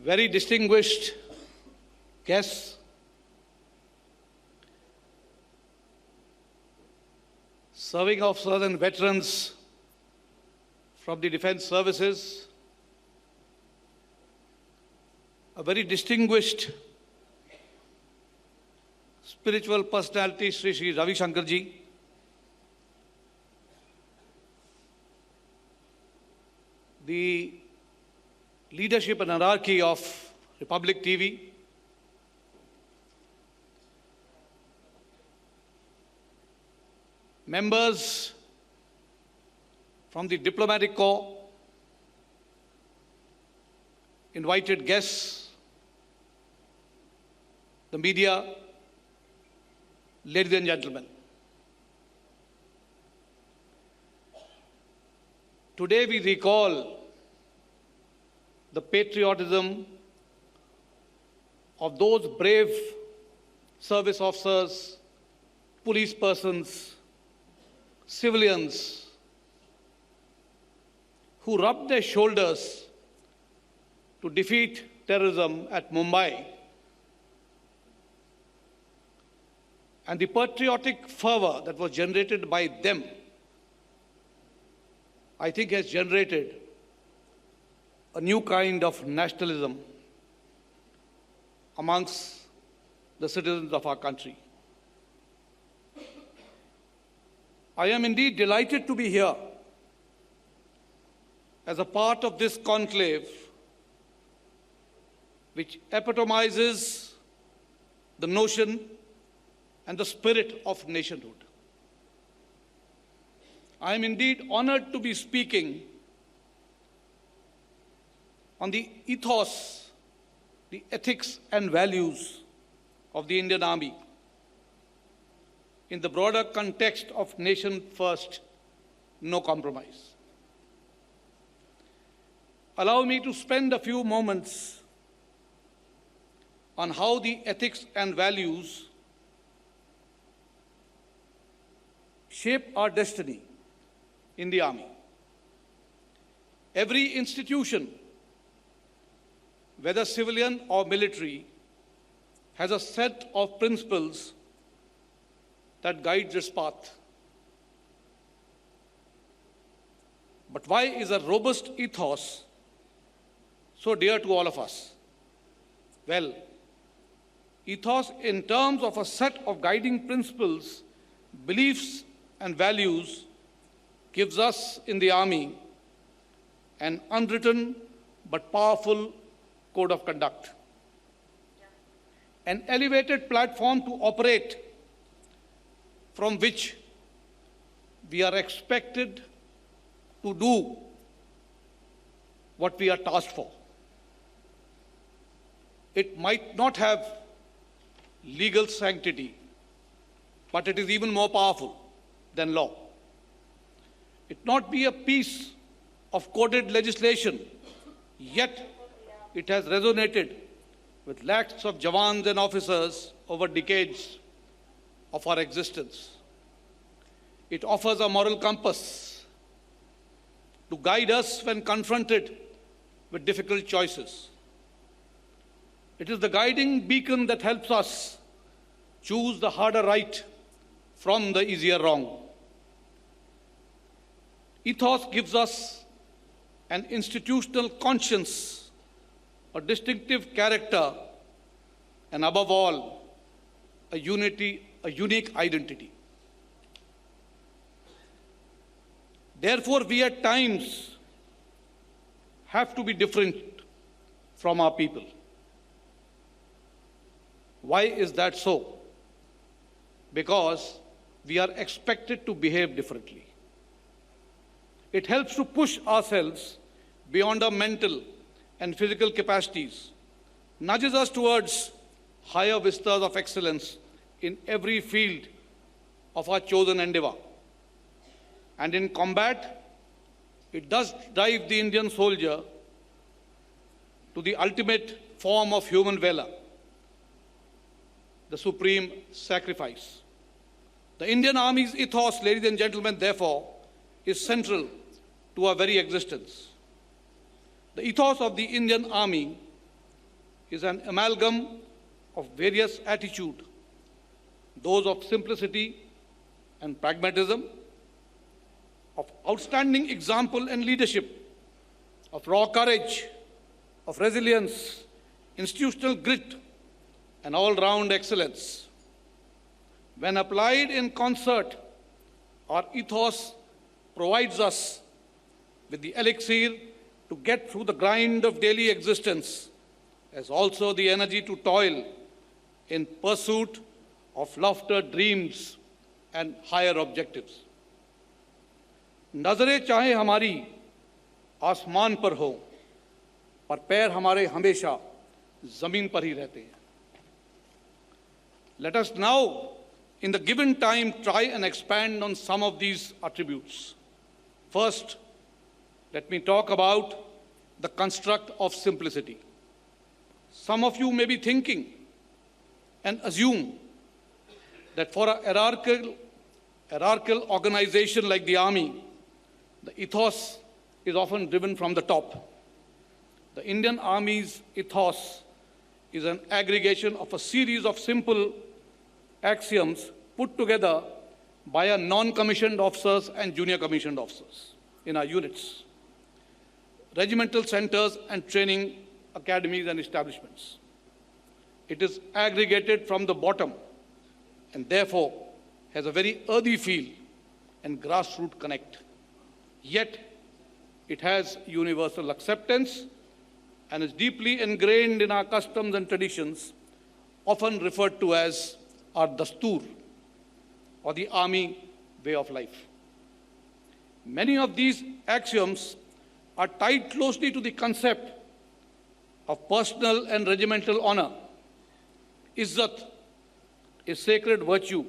very distinguished guests, serving officers and veterans from the defense services, a very distinguished spiritual personality, Sri Ravi Shankar ji, the leadership and hierarchy of Republic TV, members from the diplomatic corps, invited guests, the media, ladies and gentlemen. Today we recall the patriotism of those brave service officers, police persons, civilians who rubbed their shoulders to defeat terrorism at Mumbai, and the patriotic fervor that was generated by them, I think, has generated a new kind of nationalism amongst the citizens of our country. I am indeed delighted to be here as a part of this conclave which epitomizes the notion and the spirit of nationhood. I am indeed honored to be speaking on the ethos, the ethics and values of the Indian Army in the broader context of nation first, no compromise. Allow me to spend a few moments on how the ethics and values shape our destiny in the Army. Every institution, whether civilian or military, has a set of principles that guides its path. But why is a robust ethos so dear to all of us? Well, ethos in terms of a set of guiding principles, beliefs and values gives us in the Army an unwritten but powerful code of conduct, an elevated platform to operate from which we are expected to do what we are tasked for. It might not have legal sanctity, but it is even more powerful than law. It not be a piece of coded legislation, yet it has resonated with lakhs of jawans and officers over decades of our existence. It offers a moral compass to guide us when confronted with difficult choices. It is the guiding beacon that helps us choose the harder right from the easier wrong. Ethos gives us an institutional conscience, a distinctive character, and above all, a unique identity. Therefore, we at times have to be different from our people. Why is that so? Because we are expected to behave differently. It helps to push ourselves beyond our mental and physical capacities, nudges us towards higher vistas of excellence in every field of our chosen endeavor. And in combat, it does drive the Indian soldier to the ultimate form of human valor, the supreme sacrifice. The Indian Army's ethos, ladies and gentlemen, therefore, is central to our very existence. The ethos of the Indian Army is an amalgam of various attitudes, those of simplicity and pragmatism, of outstanding example and leadership, of raw courage, of resilience, institutional grit, and all-round excellence. When applied in concert, our ethos provides us with the elixir to get through the grind of daily existence, as also the energy to toil in pursuit of loftier dreams and higher objectives. नजरें चाहे हमारी आसमान पर हो, पर पैर हमारे हमेशा जमीन पर ही रहते हैं. Let us now, in the given time, try and expand on some of these attributes. First, let me talk about the construct of simplicity. Some of you may be thinking and assume that for a hierarchical organization like the army, the ethos is often driven from the top. The Indian Army's ethos is an aggregation of a series of simple axioms put together by our non-commissioned officers and junior commissioned officers in our units, regimental centers and training academies and establishments. It is aggregated from the bottom and therefore has a very earthy feel and grassroots connect. Yet, it has universal acceptance and is deeply ingrained in our customs and traditions, often referred to as our dastur, or the army way of life. Many of these axioms are tied closely to the concept of personal and regimental honor. Izzat is sacred virtue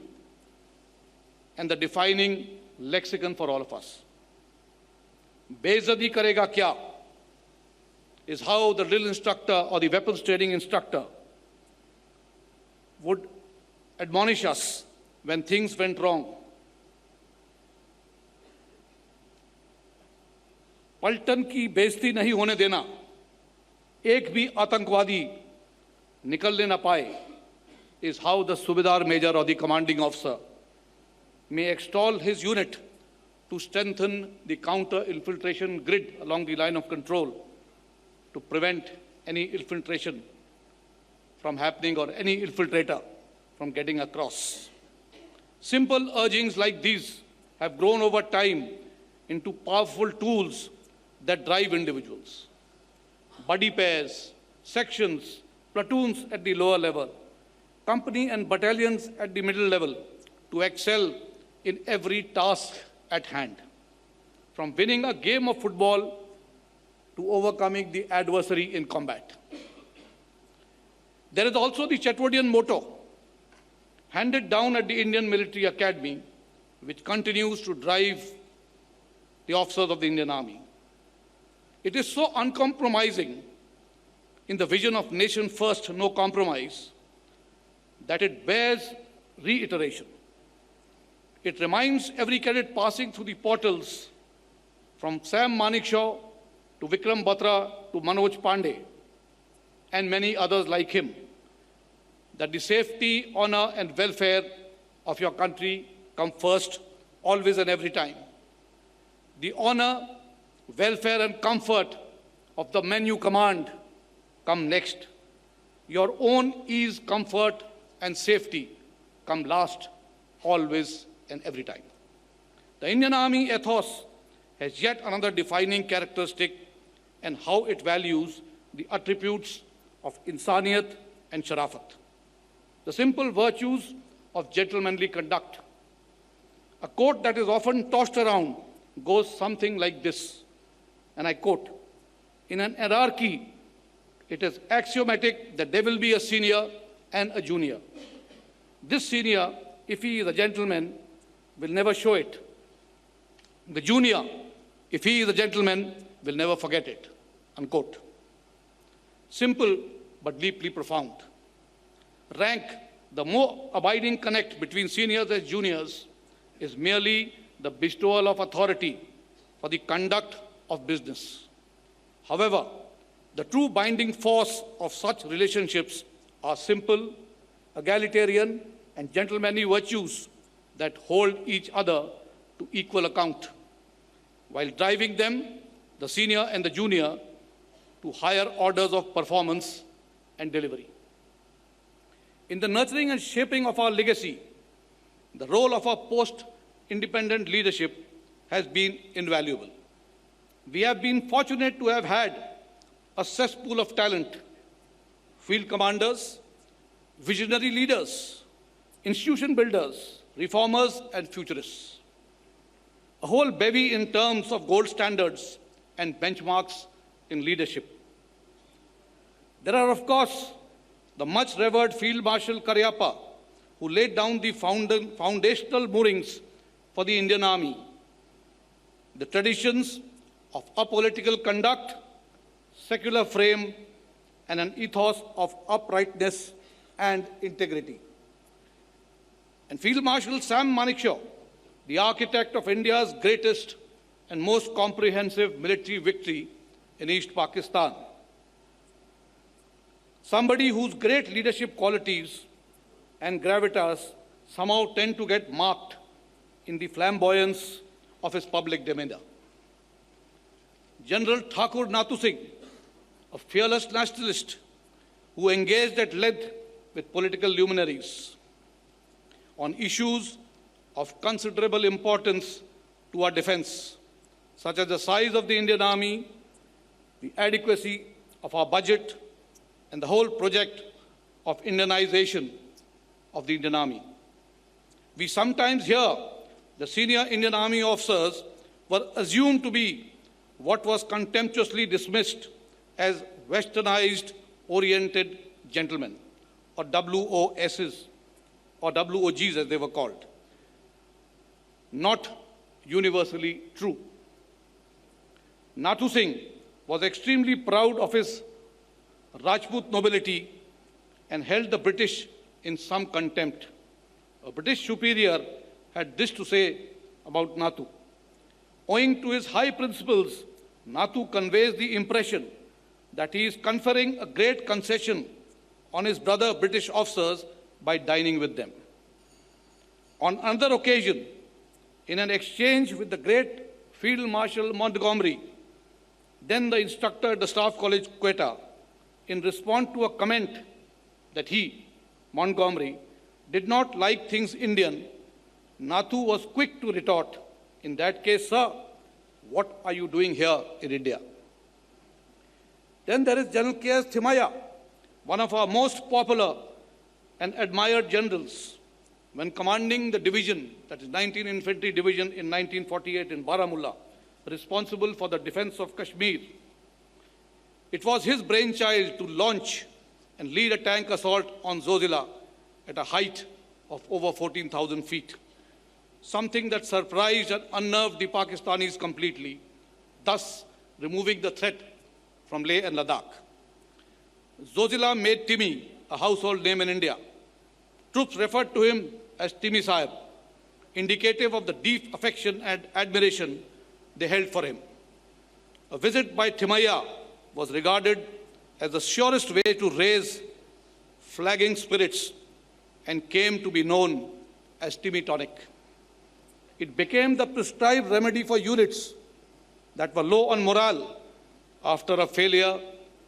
and the defining lexicon for all of us. Beizati karega kya is how the drill instructor or the weapons training instructor would admonish us when things went wrong. पलटन की बेइज्जती नहीं होने देना, एक भी आतंकवादी निकलने न पाए, is how the Subedar Major or the commanding officer may extol his unit to strengthen the counter-infiltration grid along the line of control to prevent any infiltration from happening or any infiltrator from getting across. Simple urgings like these have grown over time into powerful tools that drive individuals. Buddy pairs, sections, platoons at the lower level, company and battalions at the middle level to excel in every task at hand. From winning a game of football to overcoming the adversary in combat. There is also the Chetwodian motto, handed down at the Indian Military Academy, which continues to drive the officers of the Indian Army. It is so uncompromising in the vision of nation first, no compromise, that it bears reiteration. It reminds every cadet passing through the portals, from Sam Manekshaw to Vikram Batra to Manoj Pandey, and many others like him, that the safety, honor, and welfare of your country come first, always and every time. The honor, welfare, and comfort of the men you command come next. Your own ease, comfort, and safety come last, always and every time. The Indian Army ethos has yet another defining characteristic and how it values the attributes of insaniyat and sharafat, the simple virtues of gentlemanly conduct. A quote that is often tossed around goes something like this, and I quote, "In an hierarchy, it is axiomatic that there will be a senior and a junior. This senior, if he is a gentleman, will never show it. The junior, if he is a gentleman, will never forget it." Unquote. Simple but deeply profound. Rank, the more abiding connect between seniors and juniors, is merely the bestowal of authority for the conduct of business. However, The true binding force of such relationships are simple, egalitarian, and gentlemanly virtues that hold each other to equal account, while driving them, the senior and the junior, to higher orders of performance and delivery. In the nurturing and shaping of our legacy, the role of our post-independent leadership has been invaluable. We have been fortunate to have had a cesspool of talent, field commanders, visionary leaders, institution builders, reformers, and futurists. A whole bevy in terms of gold standards and benchmarks in leadership. There are, of course, the much-revered Field Marshal Cariappa, who laid down the foundational moorings for the Indian Army. The traditions of apolitical conduct, secular frame, and an ethos of uprightness and integrity. And Field Marshal Sam Manekshaw, the architect of India's greatest and most comprehensive military victory in East Pakistan. Somebody whose great leadership qualities and gravitas somehow tend to get marked in the flamboyance of his public demeanor. General Thakur Nathu Singh, a fearless nationalist who engaged at length with political luminaries on issues of considerable importance to our defense, such as the size of the Indian Army, the adequacy of our budget, and the whole project of Indianization of the Indian Army. We sometimes hear the senior Indian Army officers were assumed to be what was contemptuously dismissed as westernized oriented gentlemen, or WOSs, or WOGs as they were called. Not universally true. Nathu Singh was extremely proud of his Rajput nobility and held the British in some contempt. A British superior had this to say about Nathu. Owing to his high principles, Nathu conveys the impression that he is conferring a great concession on his brother British officers by dining with them. On another occasion, in an exchange with the great Field Marshal Montgomery, then the instructor at the Staff College, Quetta, in response to a comment that he, Montgomery, did not like things Indian, Nathu was quick to retort, in that case, sir, what are you doing here in India? Then there is General K.S. Thimaiya, one of our most popular and admired generals. When commanding the division, that is 19th Infantry Division in 1948 in Baramulla, responsible for the defense of Kashmir, it was his brainchild to launch and lead a tank assault on Zojila at a height of over 14,000 feet, something that surprised and unnerved the Pakistanis completely, thus removing the threat from Leh and Ladakh. Zojila made Timmy a household name in India. Troops referred to him as Timmy Sahib, indicative of the deep affection and admiration they held for him. A visit by Thimaiya was regarded as the surest way to raise flagging spirits and came to be known as Timmy Tonic. It became the prescribed remedy for units that were low on morale after a failure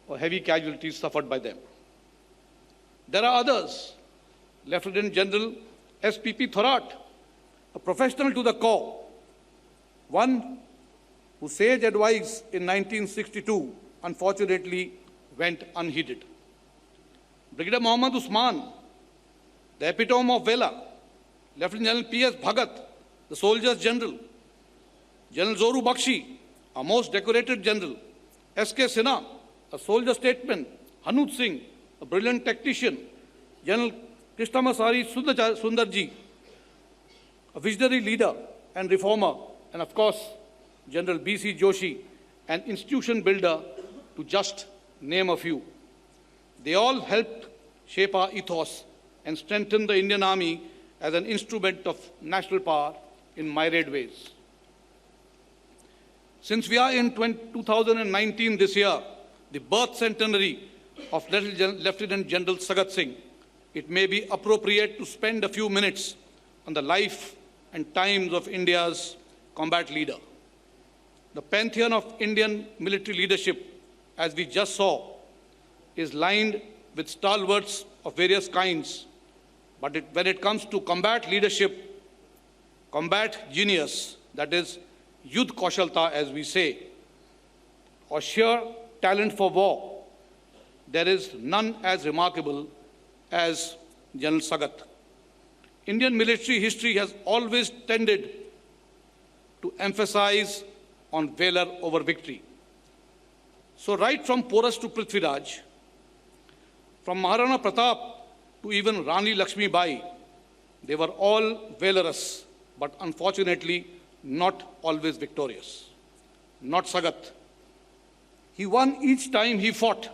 or heavy casualties suffered by them. There are others. Lieutenant General S.P.P. Thorat, a professional to the core, one whose sage advice in 1962 unfortunately went unheeded. Brigadier Mohammad Usman, the epitome of Vela, Lieutenant General P.S. Bhagat, the Soldiers General, General Zoru Bakshi, a most decorated general, S.K. Sinha, a soldier statesman, Hanuj Singh, a brilliant tactician, General Krishnamasari Sundarji, a visionary leader and reformer, and of course, General B.C. Joshi, an institution builder, to just name a few. They all helped shape our ethos and strengthen the Indian Army as an instrument of national power in myriad ways. Since we are in 2019 this year, the birth centenary of Lieutenant General Sagat Singh, it may be appropriate to spend a few minutes on the life and times of India's combat leader. The pantheon of Indian military leadership, as we just saw, is lined with stalwarts of various kinds. But when it comes to combat leadership, combat genius, that is, Yudh Kaushalta, as we say, or sheer talent for war, there is none as remarkable as General Sagat. Indian military history has always tended to emphasize on valor over victory. So right from Porus to Prithviraj, from Maharana Pratap to even Rani Lakshmi Bai, they were all valorous, but unfortunately not always victorious. Not Sagat. He won each time he fought.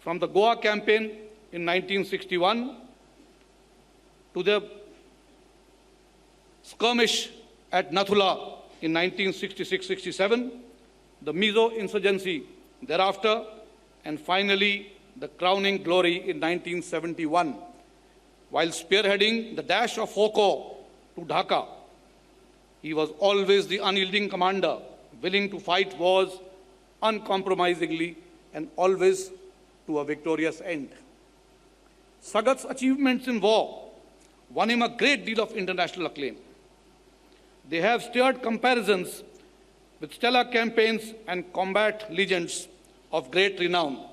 From the Goa campaign in 1961 to the skirmish at Nathula in 1966-67, the Mizo insurgency thereafter, and finally the crowning glory in 1971, while spearheading the dash of Hoko to Dhaka. He was always the unyielding commander, willing to fight wars uncompromisingly and always to a victorious end. Sagat's achievements in war won him a great deal of international acclaim. They have stirred comparisons with stellar campaigns and combat legends of great renown.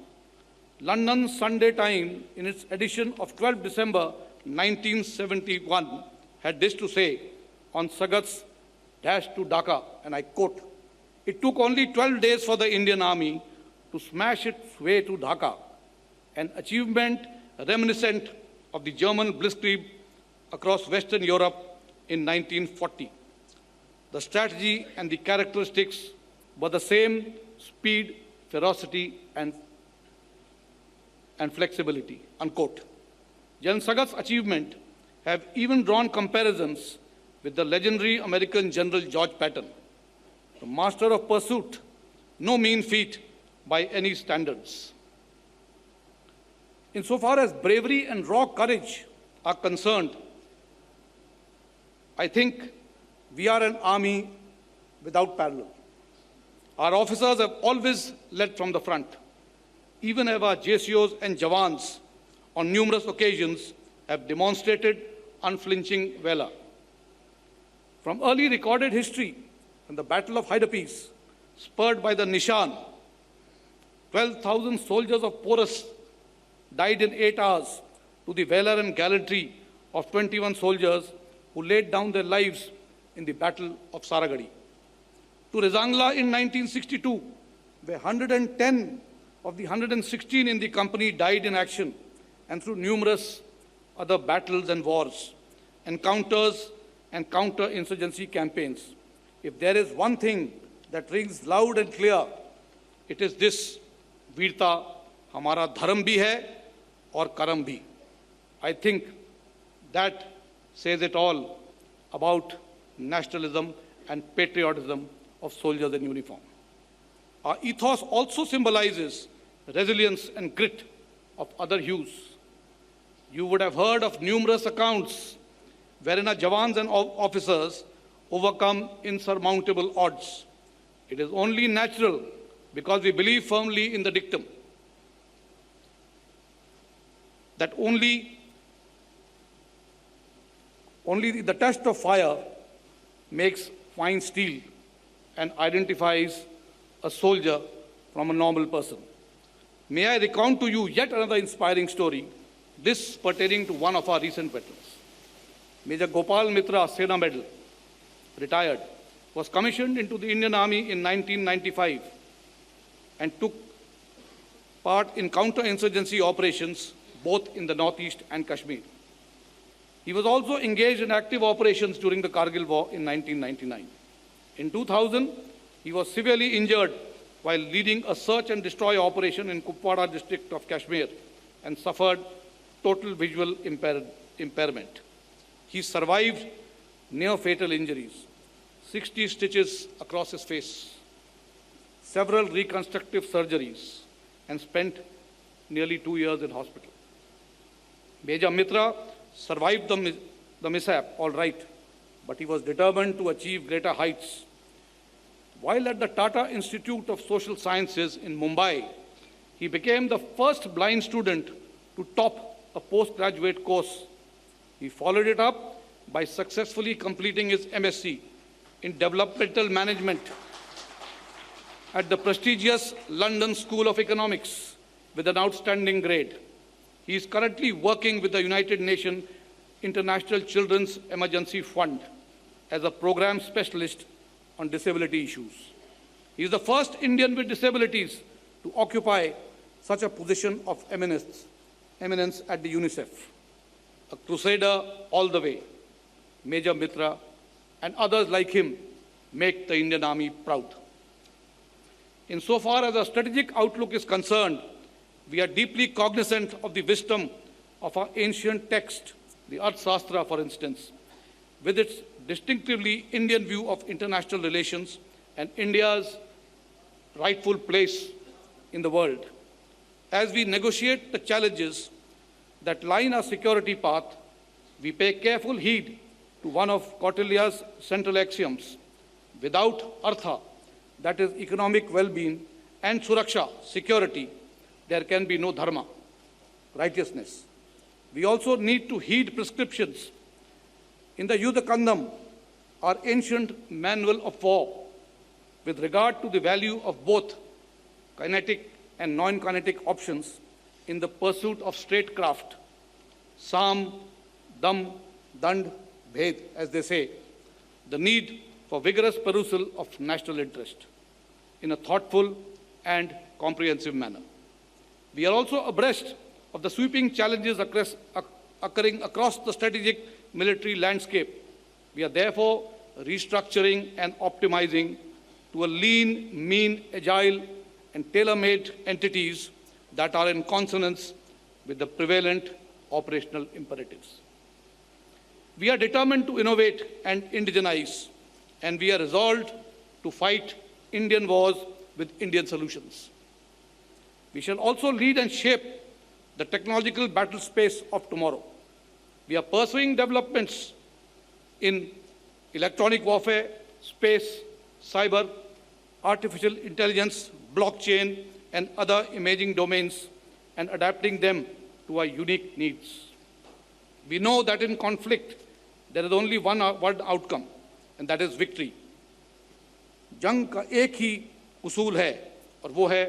London Sunday Times, in its edition of 12 December 1971, had this to say on Sagat's dash to Dhaka, and I quote, "It took only 12 days for the Indian Army to smash its way to Dhaka, an achievement reminiscent of the German blitzkrieg across Western Europe in 1940. The strategy and the characteristics were the same: speed, ferocity, and flexibility," unquote. General Sagat's achievement have even drawn comparisons with the legendary American General George Patton, the master of pursuit, no mean feat by any standards. Insofar as bravery and raw courage are concerned, I think we are an army without parallel. Our officers have always led from the front, even as our JCOs and Jawans on numerous occasions have demonstrated unflinching valor. From early recorded history, from the Battle of Hydaspes, spurred by the Nishan, 12,000 soldiers of Porus died in 8 hours, to the valor and gallantry of 21 soldiers who laid down their lives in the Battle of Saragadi. To Rezangla in 1962, where 110 of the 116 in the company died in action, and through numerous other battles and wars, encounters and counter-insurgency campaigns. If there is one thing that rings loud and clear, it is this: वीरता हमारा धर्म भी है और कर्म भी. I think that says it all about nationalism and patriotism of soldiers in uniform. Our ethos also symbolizes resilience and grit of other hues. You would have heard of numerous accounts wherein our Jawans and officers overcome insurmountable odds. It is only natural, because we believe firmly in the dictum that only the test of fire makes fine steel and identifies a soldier from a normal person. May I recount to you yet another inspiring story, this pertaining to one of our recent veterans. Major Gopal Mitra, Sena Medal, retired, was commissioned into the Indian Army in 1995 and took part in counter-insurgency operations both in the Northeast and Kashmir. He was also engaged in active operations during the Kargil War in 1999. In 2000, he was severely injured while leading a search and destroy operation in Kupwara district of Kashmir and suffered total visual impairment. He survived near-fatal injuries, 60 stitches across his face, several reconstructive surgeries, and spent nearly 2 years in hospital. Major Mitra survived the mishap all right, but he was determined to achieve greater heights. While at the Tata Institute of Social Sciences in Mumbai, he became the first blind student to top a postgraduate course. He followed it up by successfully completing his MSc in Developmental Management at the prestigious London School of Economics with an outstanding grade. He is currently working with the United Nations International Children's Emergency Fund as a program specialist on disability issues. He is the first Indian with disabilities to occupy such a position of eminence at the UNICEF. A crusader all the way, Major Mitra and others like him make the Indian Army proud. Insofar as our strategic outlook is concerned, we are deeply cognizant of the wisdom of our ancient text, the Arthashastra, for instance, with its distinctively Indian view of international relations and India's rightful place in the world. As we negotiate the challenges that line our security path, we pay careful heed to one of Kautilya's central axioms: without artha, that is economic well-being, and suraksha, security, there can be no dharma, righteousness. We also need to heed prescriptions in the Yuddha Kandam, our ancient manual of war, with regard to the value of both kinetic and non-kinetic options in the pursuit of statecraft. Sam, Dam, Dand, Bhed, as they say, the need for vigorous perusal of national interest in a thoughtful and comprehensive manner. We are also abreast of the sweeping challenges occurring across the strategic military landscape. We are therefore restructuring and optimizing to a lean, mean, agile, and tailor-made entities that are in consonance with the prevalent operational imperatives. We are determined to innovate and indigenize, and we are resolved to fight Indian wars with Indian solutions. We shall also lead and shape the technological battle space of tomorrow. We are pursuing developments in electronic warfare, space, cyber, artificial intelligence, blockchain, and other emerging domains, and adapting them to our unique needs. We know that in conflict, there is only one outcome, and that is victory. जंग का एक ही उसूल है, और वो है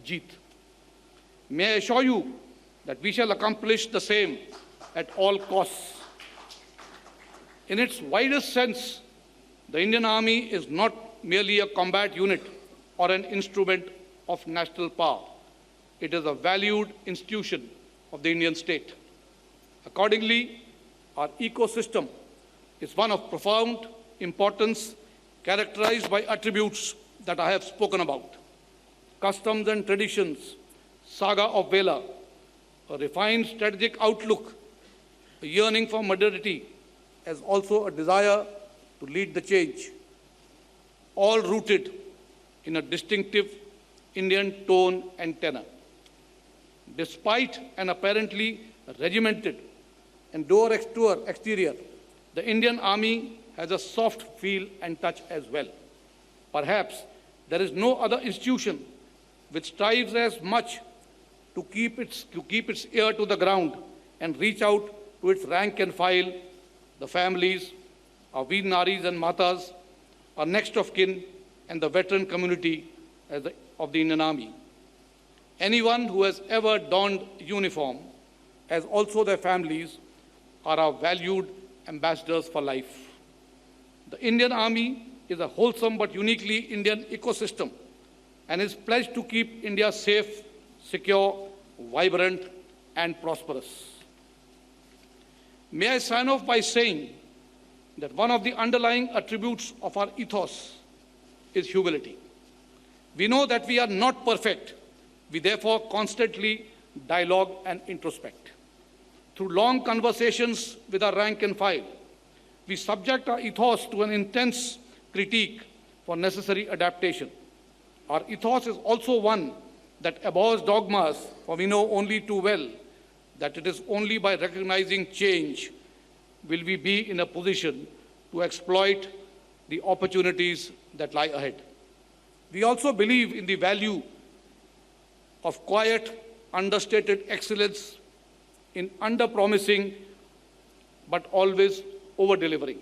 जीत. May I assure you that we shall accomplish the same at all costs. In its widest sense, the Indian Army is not merely a combat unit or an instrument of national power. It is a valued institution of the Indian state. Accordingly, our ecosystem is one of profound importance, characterized by attributes that I have spoken about: customs and traditions, saga of Vela, a refined strategic outlook, a yearning for modernity, as also a desire to lead the change, all rooted in a distinctive Indian tone and tenor. Despite an apparently regimented and door-to-door exterior, the Indian Army has a soft feel and touch as well. Perhaps there is no other institution which strives as much to keep its ear to the ground and reach out to its rank and file, the families, our Veer Naris and Matas, our next of kin, and the veteran community of the Indian Army. Anyone who has ever donned uniform, as also their families, are our valued ambassadors for life. The Indian Army is a wholesome but uniquely Indian ecosystem and is pledged to keep India safe, secure, vibrant, and prosperous. May I sign off by saying that one of the underlying attributes of our ethos is humility. We know that we are not perfect. We therefore constantly dialogue and introspect. Through long conversations with our rank and file, we subject our ethos to an intense critique for necessary adaptation. Our ethos is also one that abhors dogmas, for we know only too well that it is only by recognizing change will we be in a position to exploit the opportunities that lie ahead. We also believe in the value of quiet, understated excellence in under-promising but always over-delivering.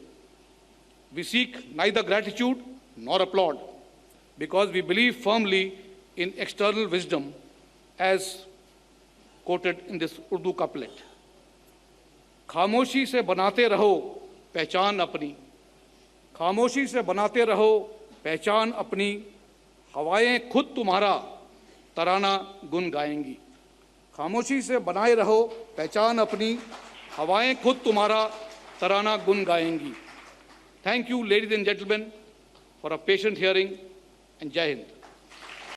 We seek neither gratitude nor applaud because we believe firmly in external wisdom as quoted in this Urdu couplet. खामोशी से बनाते रहो पहचान अपनी, खामोशी से बनाते रहो पहचान अपनी, हवाएं खुद तुम्हारा तराना गुन गाएंगी. खामोशी से बनाए रहो पहचान अपनी, हवाएं खुद तुम्हारा तराना गुन गाएंगी. Thank you, ladies and gentlemen, for a patient hearing, and Jai Hind.